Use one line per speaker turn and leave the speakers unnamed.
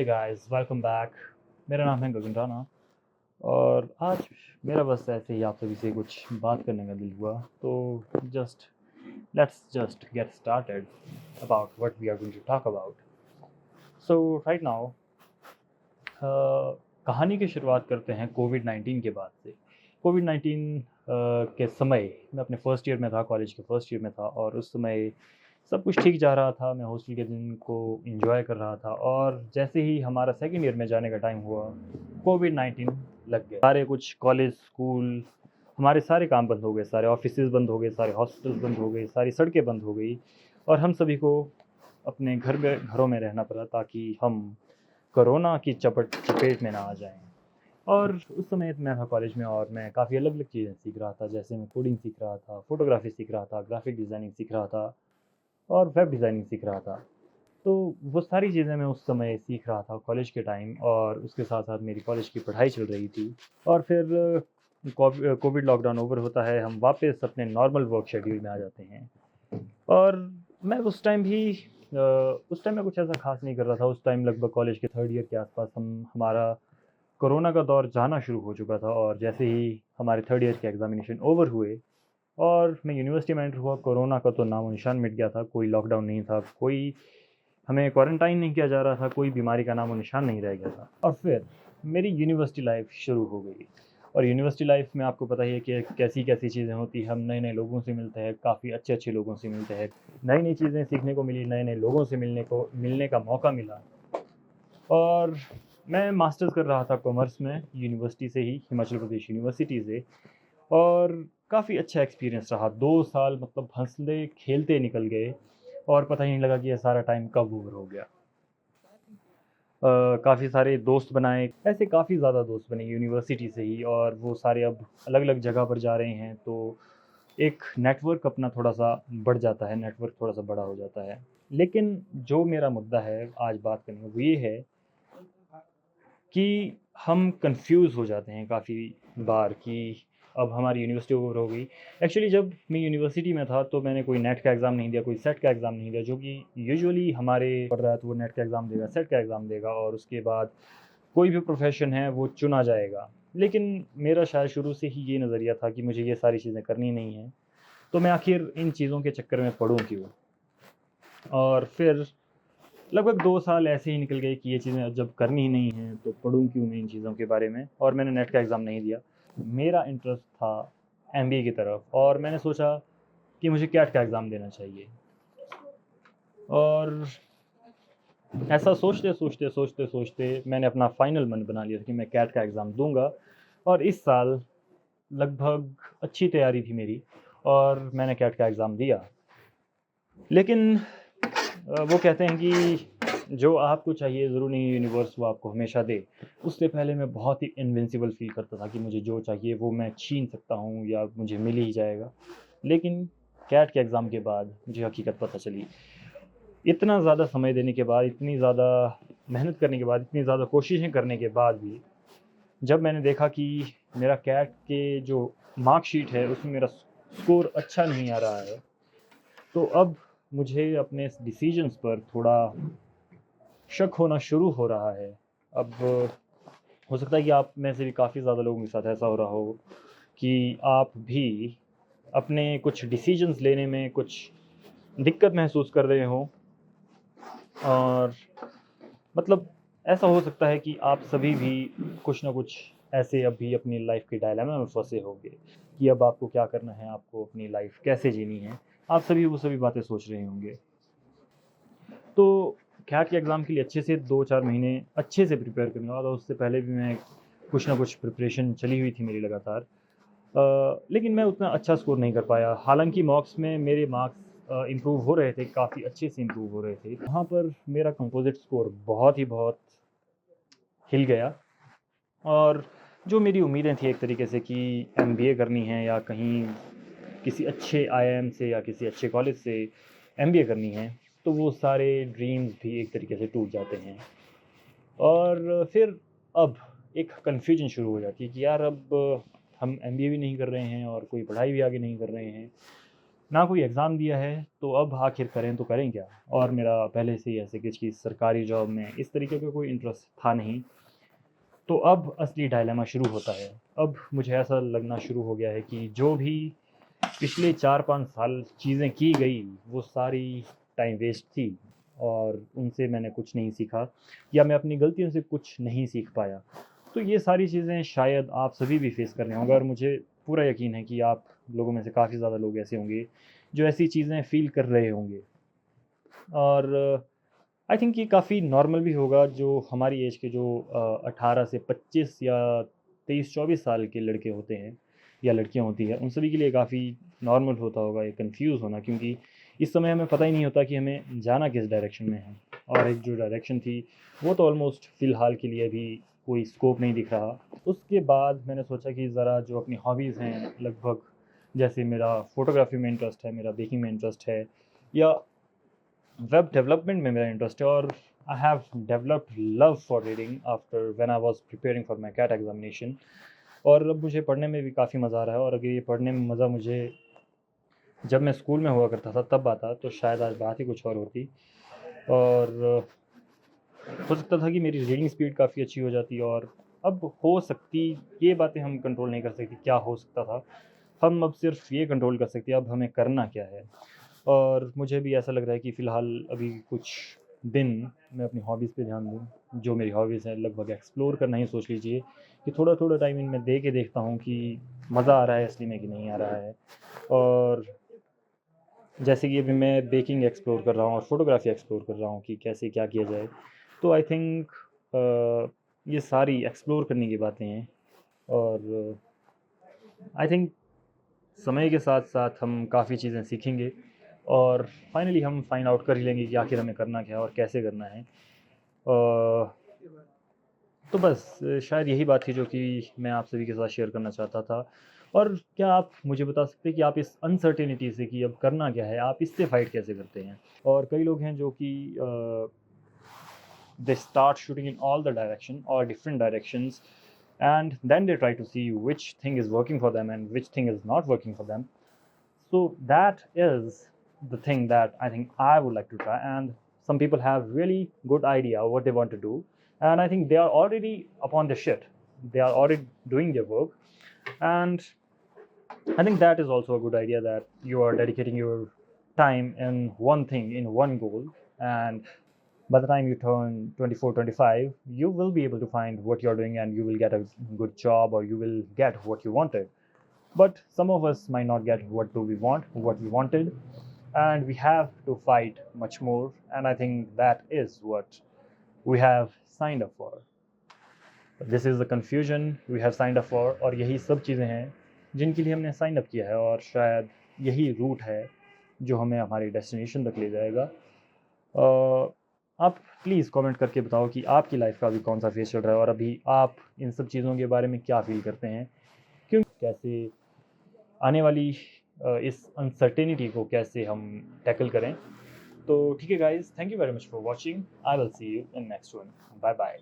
Guys welcome back. मेरा नाम है गगन राणा और आज मेरा बस ऐसे ही आप सभी से कुछ बात करने का दिल हुआ तो just let's just get started about what we are going to talk about. So right now कहानी की शुरुआत करते हैं कोविड-19 के बाद से। कोविड-19 के समय मैं अपने फर्स्ट ईयर में था, कॉलेज के फर्स्ट ईयर में था और उस समय सब कुछ ठीक जा रहा था। मैं हॉस्टल के दिन को एंजॉय कर रहा था और जैसे ही हमारा सेकंड ईयर में जाने का टाइम हुआ, कोविड-19 लग गया। सारे कुछ कॉलेज, स्कूल, हमारे सारे काम बंद हो गए, सारे ऑफिसेज़ बंद हो गए, सारे हॉस्पिटल्स बंद हो गए, सारी सड़कें बंद हो गई और हम सभी को अपने घरों में रहना पड़ा ताकि हम कोरोना की चपेट में ना आ जाएँ। और उस समय मैं था कॉलेज में और मैं काफ़ी अलग-अलग चीज़ें सीख रहा था। जैसे मैं कोडिंग सीख रहा था, फ़ोटोग्राफ़ी सीख रहा था, ग्राफ़िक डिज़ाइनिंग सीख रहा था और वेब डिज़ाइनिंग सीख रहा था। तो वो सारी चीज़ें मैं उस समय सीख रहा था कॉलेज के टाइम और उसके साथ-साथ मेरी कॉलेज की पढ़ाई चल रही थी। और फिर कोविड लॉकडाउन ओवर होता है, हम वापस अपने नॉर्मल वर्क शेड्यूल में आ जाते हैं। और मैं उस टाइम मैं कुछ ऐसा ख़ास नहीं कर रहा था। उस टाइम लगभग कॉलेज के थर्ड ईयर के आस-पास हमारा कोरोना का दौर जाना शुरू हो चुका था और जैसे ही हमारे थर्ड ईयर के एग्ज़ामिनेशन ओवर हुए और मैं यूनिवर्सिटी में एंटर हुआ, कोरोना का तो नामो-निशान मिट गया था, कोई लॉकडाउन नहीं था, कोई हमें क्वारंटाइन नहीं किया जा रहा था, कोई बीमारी का नामो-निशान नहीं रह गया था। और फिर मेरी यूनिवर्सिटी लाइफ़ शुरू हो गई और यूनिवर्सिटी लाइफ़ में आपको पता ही है कि कैसी-कैसी चीज़ें होती हैं, हम नए-नए लोगों से मिलते हैं, काफ़ी अच्छे-अच्छे लोगों से मिलते हैं, नई-नई चीज़ें सीखने को मिली, नए-नए लोगों से मिलने का मौका मिला। और मैं मास्टर्स कर रहा था कॉमर्स में यूनिवर्सिटी से ही, हिमाचल प्रदेश यूनिवर्सिटी से और काफ़ी अच्छा एक्सपीरियंस रहा। 2 साल मतलब हँसते-खेलते निकल गए और पता ही नहीं लगा कि ये सारा टाइम कब ओवर हो गया। काफ़ी सारे दोस्त बनाए, ऐसे काफ़ी ज़्यादा दोस्त बने यूनिवर्सिटी से ही और वो सारे अब अलग-अलग जगह पर जा रहे हैं, तो एक नेटवर्क अपना थोड़ा-सा बढ़ जाता है, नेटवर्क थोड़ा-सा बड़ा हो जाता है। लेकिन जो मेरा मुद्दा है आज बात करने का वो ये है कि हम कन्फ्यूज़ हो जाते हैं काफ़ी बार कि अब हमारी यूनिवर्सिटी ओवर हो गई। एक्चुअली जब मैं यूनिवर्सिटी में था तो मैंने कोई नेट का एग्ज़ाम नहीं दिया, कोई सेट का एग्ज़ाम नहीं दिया, जो कि यूजुअली हमारे पढ़ रहा है तो वो नेट का एग्ज़ाम देगा, सेट का एग्ज़ाम देगा और उसके बाद कोई भी प्रोफ़ेशन है वो चुना जाएगा। लेकिन मेरा शायद शुरू से ही ये नज़रिया था कि मुझे ये सारी चीज़ें करनी नहीं हैं, तो मैं आखिर इन चीज़ों के चक्कर में पढ़ूँ क्यों? और फिर लगभग 2 साल ऐसे ही निकल गए कि ये चीज़ें जब करनी ही नहीं हैं, तो पढ़ूँ क्यों मैं इन चीज़ों के बारे में और मैंने नेट का एग्ज़ाम नहीं दिया। मेरा इंटरेस्ट था एमबीए की तरफ और मैंने सोचा कि मुझे कैट का एग्ज़ाम देना चाहिए और ऐसा सोचते मैंने अपना फाइनल मन बना लिया था कि मैं कैट का एग्ज़ाम दूँगा और इस साल लगभग अच्छी तैयारी थी मेरी और मैंने कैट का एग्ज़ाम दिया। लेकिन वो कहते हैं कि जो आपको चाहिए ज़रूरी नहीं यूनिवर्स वो आपको हमेशा दे। उससे पहले मैं बहुत ही इनविंसिबल फ़ील करता था कि मुझे जो चाहिए वो मैं छीन सकता हूँ या मुझे मिल ही जाएगा। लेकिन कैट के एग्ज़ाम के बाद मुझे हकीकत पता चली। इतना ज़्यादा समय देने के बाद, इतनी ज़्यादा मेहनत करने के बाद, इतनी ज़्यादा कोशिशें करने के बाद भी जब मैंने देखा कि मेरा कैट के जो मार्कशीट है उसमें मेरा स्कोर अच्छा नहीं आ रहा है, तो अब मुझे अपने इस डिसीजंस पर थोड़ा शक होना शुरू हो रहा है। अब हो सकता है कि आप में से भी काफ़ी ज़्यादा लोगों के साथ ऐसा हो रहा हो कि आप भी अपने कुछ डिसीजंस लेने में कुछ दिक्कत महसूस कर रहे हों और मतलब ऐसा हो सकता है कि आप सभी भी कुछ ना कुछ ऐसे अभी अपनी लाइफ़ के डायलेमा में फँसे होंगे कि अब आपको क्या करना है, आपको अपनी लाइफ़ कैसे जीनी है। आप सभी वो सभी बातें सोच रहे होंगे। तो कैट के एग्ज़ाम के लिए अच्छे से 2-4 महीने अच्छे से प्रिपेयर करने वाला था, उससे पहले भी मैं कुछ ना कुछ प्रिपरेशन चली हुई थी मेरी लगातार। लेकिन मैं उतना अच्छा स्कोर नहीं कर पाया। हालाँकि मॉक्स में मेरे मार्क्स इम्प्रूव हो रहे थे, काफ़ी अच्छे से इम्प्रूव हो रहे थे। वहाँ पर मेरा कंपोज़िट स्कोर बहुत हिल गया और जो मेरी उम्मीदें थी एक तरीके से कि एमबीए करनी है या कहीं किसी अच्छे आईआईएम से या किसी अच्छे कॉलेज से एमबीए करनी है, तो वो सारे ड्रीम्स भी एक तरीके से टूट जाते हैं। और फिर अब एक कन्फ्यूजन शुरू हो जाती है कि यार अब हम एमबीए भी नहीं कर रहे हैं और कोई पढ़ाई भी आगे नहीं कर रहे हैं। ना कोई एग्ज़ाम दिया है, तो अब आखिर करें तो करें क्या? और मेरा पहले से ही ऐसे किसी सरकारी जॉब में इस तरीके का कोई इंटरेस्ट था नहीं। तो अब असली डायलेमा शुरू होता है। अब मुझे ऐसा लगना शुरू हो गया है कि जो भी पिछले 4-5 साल चीज़ें की गई, वो सारी टाइम वेस्ट थी और उनसे मैंने कुछ नहीं सीखा या मैं अपनी गलतियों से कुछ नहीं सीख पाया। तो ये सारी चीज़ें शायद आप सभी भी फेस कर रहे होंगे और मुझे पूरा यकीन है कि आप लोगों में से काफ़ी ज़्यादा लोग ऐसे होंगे, जो ऐसी चीज़ें फ़ील कर रहे होंगे। और आई थिंक ये काफ़ी नॉर्मल भी होगा जो हमारी एज के जो 18 से 25 या 23-24 साल के लड़के होते हैं या लड़कियां होती हैं, उन सभी के लिए काफ़ी नॉर्मल होता होगा ये कंफ्यूज होना, क्योंकि इस समय हमें पता ही नहीं होता कि हमें जाना किस डायरेक्शन में है। और एक जो डायरेक्शन थी वो तो ऑलमोस्ट फ़िलहाल के लिए अभी कोई स्कोप नहीं दिख रहा। उसके बाद मैंने सोचा कि ज़रा जो अपनी हॉबीज़ हैं लगभग, जैसे मेरा फ़ोटोग्राफी में इंटरेस्ट है, मेरा बेकिंग में इंटरेस्ट है, या वेब डेवलपमेंट में मेरा इंटरेस्ट है, और I have developed love for reading after when I was preparing for my CAT examination. और अब मुझे पढ़ने में भी काफ़ी मज़ा आ रहा है, और अगर ये पढ़ने में मज़ा मुझे जब मैं स्कूल में हुआ करता था तब आता तो शायद आज बात ही कुछ और होती। और हो सकता था कि मेरी रीडिंग स्पीड काफ़ी अच्छी हो जाती, और अब हो सकती, ये बातें हम कंट्रोल नहीं कर सकते क्या हो सकता था। हम अब सिर्फ ये कंट्रोल कर सकते हैं अब हमें करना क्या है। और मुझे भी ऐसा लग रहा है कि फ़िलहाल अभी कुछ दिन मैं अपनी हॉबीज़ पे ध्यान दूँ। जो मेरी हॉबीज़ हैं लगभग एक्सप्लोर करना ही सोच लीजिए, कि थोड़ा-थोड़ा टाइम इनमें दे के देखता हूँ कि मज़ा आ रहा है असली में कि नहीं आ रहा है। और जैसे कि अभी मैं बेकिंग एक्सप्लोर कर रहा हूँ और फ़ोटोग्राफ़ी एक्सप्लोर कर रहा हूँ कि कैसे क्या किया जाए। तो आई थिंक ये सारी एक्सप्लोर करने की बातें हैं। और आई थिंक समय के साथ-साथ हम काफ़ी चीज़ें सीखेंगे और फाइनली हम फाइंड आउट कर ही लेंगे कि आखिर हमें करना क्या है और कैसे करना है। तो बस शायद यही बात थी जो कि मैं आप सभी के साथ शेयर करना चाहता था। और क्या आप मुझे बता सकते हैं कि आप इस अनसर्टेनिटी से कि अब करना क्या है, आप इससे फाइट कैसे करते हैं? और कई लोग हैं जो कि they start shooting in all the direction or different directions, and then they try to see which thing is working for them and which thing is not working for them. So that is the thing that I think I would like to try. And some people have really good idea what they want to do, and I think they are already upon the shit. They are already doing their work, and I think that is also a good idea that you are dedicating your time in one thing, in one goal, and by the time you turn 24, 25, you will be able to find what you're doing and you will get a good job or you will get what you wanted. But some of us might not get what do we want, what we wanted, and we have to fight much more. And I think that is what we have signed up for. This is the confusion we have signed up for, और यही सब चीज़ें हैं जिनके लिए हमने sign up किया है, और शायद यही रूट है जो हमें हमारी डेस्टिनेशन तक ले जाएगा। आप प्लीज़ कमेंट करके बताओ कि आपकी लाइफ का अभी कौन सा फेज़ चल रहा है और अभी आप इन सब चीज़ों के बारे में क्या फ़ील करते हैं? क्यों कैसे आने वाली इस अनसर्टेनिटी को कैसे हम टैकल करें? तो ठीक है guys, thank you very much for watching. I will see you in next one. Bye bye.